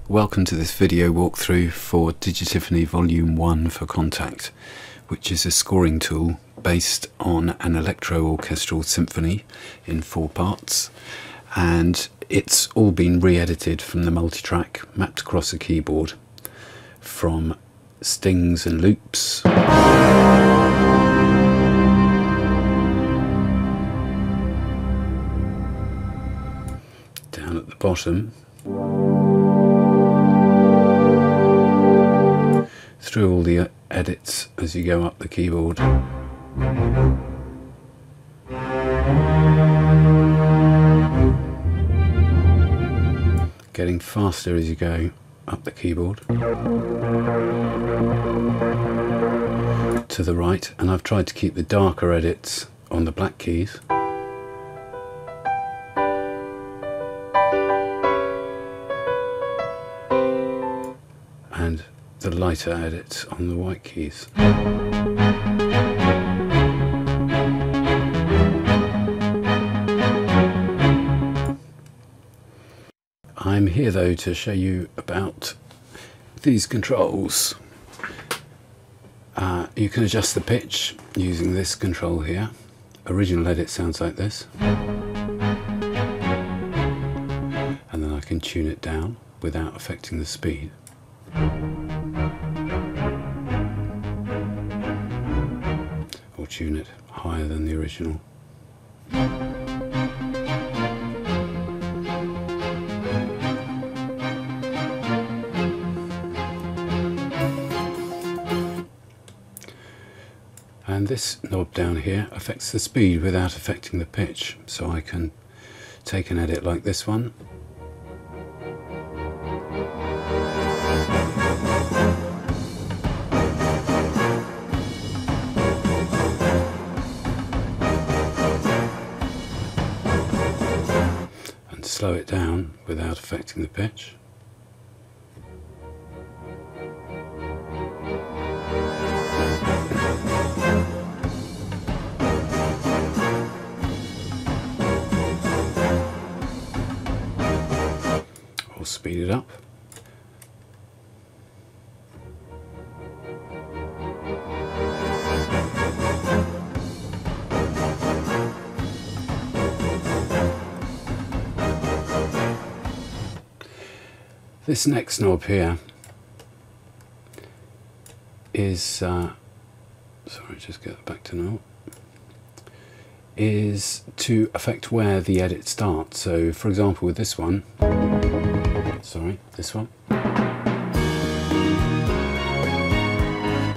Welcome to this video walkthrough for Digitiphony Volume 1 for Kontakt, which is a scoring tool based on an Electro orchestral symphony in 4 parts, and it's all been re-edited from the multitrack, mapped across a keyboard from stings and loops down at the bottom, through all the edits as you go up the keyboard, getting faster as you go up the keyboard to the right, and I've tried to keep the darker edits on the black keys and the lighter edits on the white keys. I'm here though to show you about these controls. You can adjust the pitch using this control here. Original edit sounds like this, and then I can tune it down without affecting the speed. Or tune it higher than the original. And this knob down here affects the speed without affecting the pitch, so I can take an edit like this one and slow it down without affecting the pitch. Or speed it up. This next knob here is, sorry, just get back to normal, is to affect where the edit starts. So for example with this one, this one,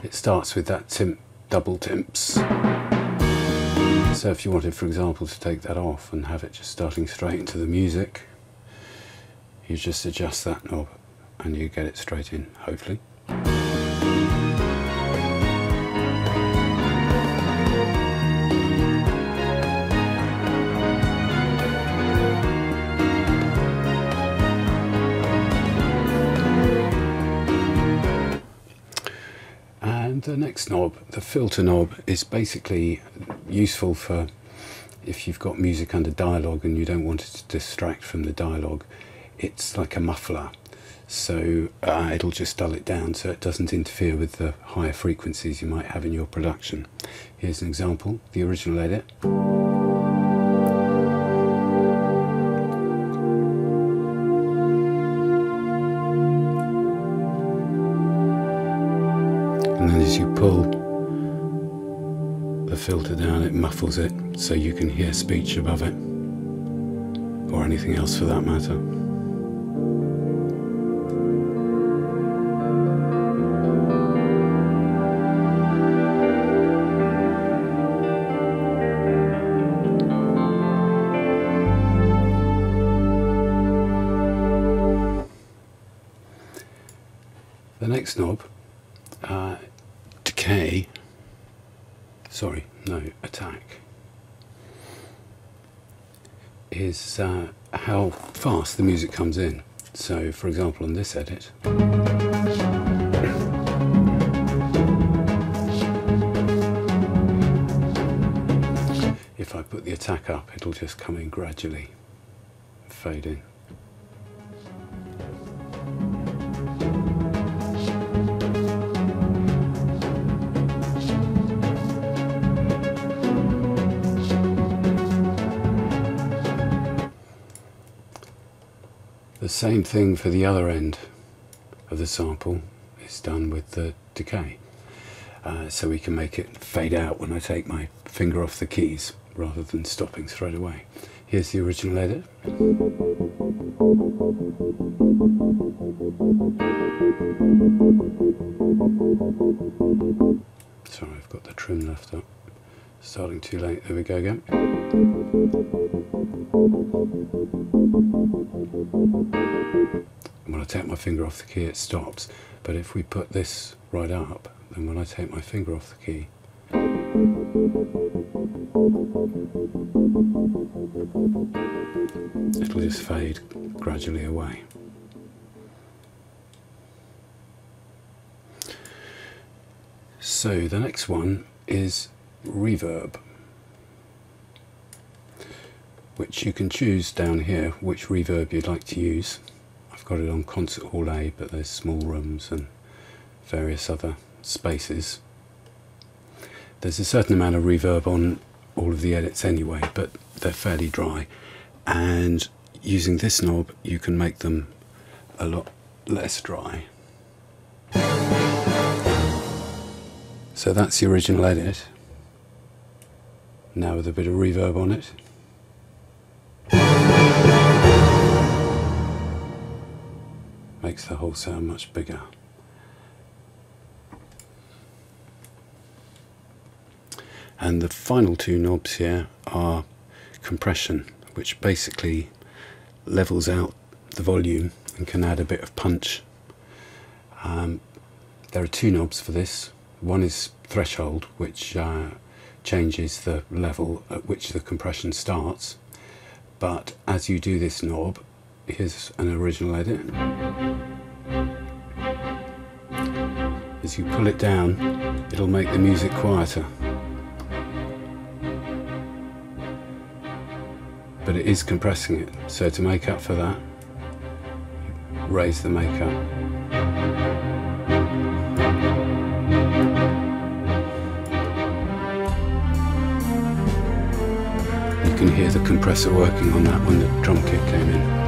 it starts with that double timps. So if you wanted, for example, to take that off and have it just starting straight into the music, you just adjust that knob and you get it straight in, hopefully. And the next knob, the filter knob, is basically useful for if you've got music under dialogue and you don't want it to distract from the dialogue. It's like a muffler, so it'll just dull it down so it doesn't interfere with the higher frequencies you might have in your production. Here's an example, the original edit. And then as you pull the filter down, it muffles it so you can hear speech above it, or anything else for that matter. The next knob, attack, is how fast the music comes in. So for example on this edit, if I put the attack up, it'll just come in gradually, fade in. The same thing for the other end of the sample is done with the decay. So we can make it fade out when I take my finger off the keys rather than stopping straight away. Here's the original edit. Sorry, I've got the trim left up. Starting too late. There we go again. When I take my finger off the key, it stops. But if we put this right up, then when I take my finger off the key, it'll just fade gradually away. So the next one is reverb, which you can choose down here which reverb you'd like to use. I've got it on Concert Hall A, but there's small rooms and various other spaces. There's a certain amount of reverb on all of the edits anyway, but they're fairly dry, and using this knob you can make them a lot less dry. So that's the original edit, now with a bit of reverb on it. Makes the whole sound much bigger. And the final two knobs here are compression, which basically levels out the volume and can add a bit of punch. There are two knobs for this. One is threshold, which changes the level at which the compression starts. But as you do this knob, here's an original edit. As you pull it down, it'll make the music quieter. But it is compressing it, so to make up for that, raise the make up. You can hear the compressor working on that when the drum kit came in.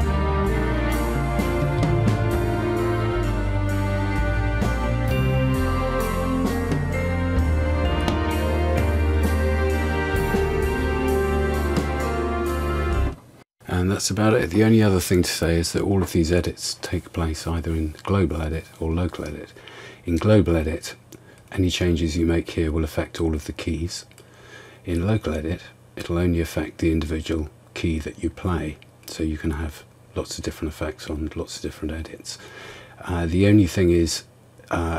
And that's about it. The only other thing to say is that all of these edits take place either in global edit or local edit. In global edit, any changes you make here will affect all of the keys. In local edit, it'll only affect the individual key that you play, so you can have lots of different effects on lots of different edits. The only thing is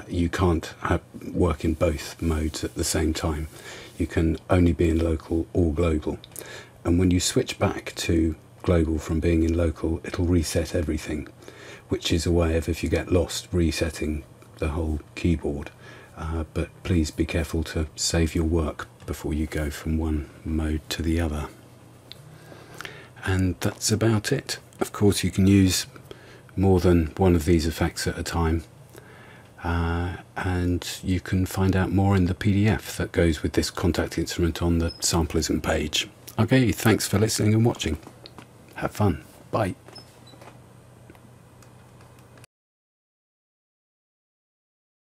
you can't work in both modes at the same time. You can only be in local or global. And when you switch back to global from being in local, it'll reset everything, which is a way of, if you get lost, resetting the whole keyboard. But please be careful to save your work before you go from one mode to the other. And that's about it. Of course, you can use more than one of these effects at a time, and you can find out more in the PDF that goes with this Kontakt instrument on the Samplism page. Okay, thanks for listening and watching. Have fun. Bye.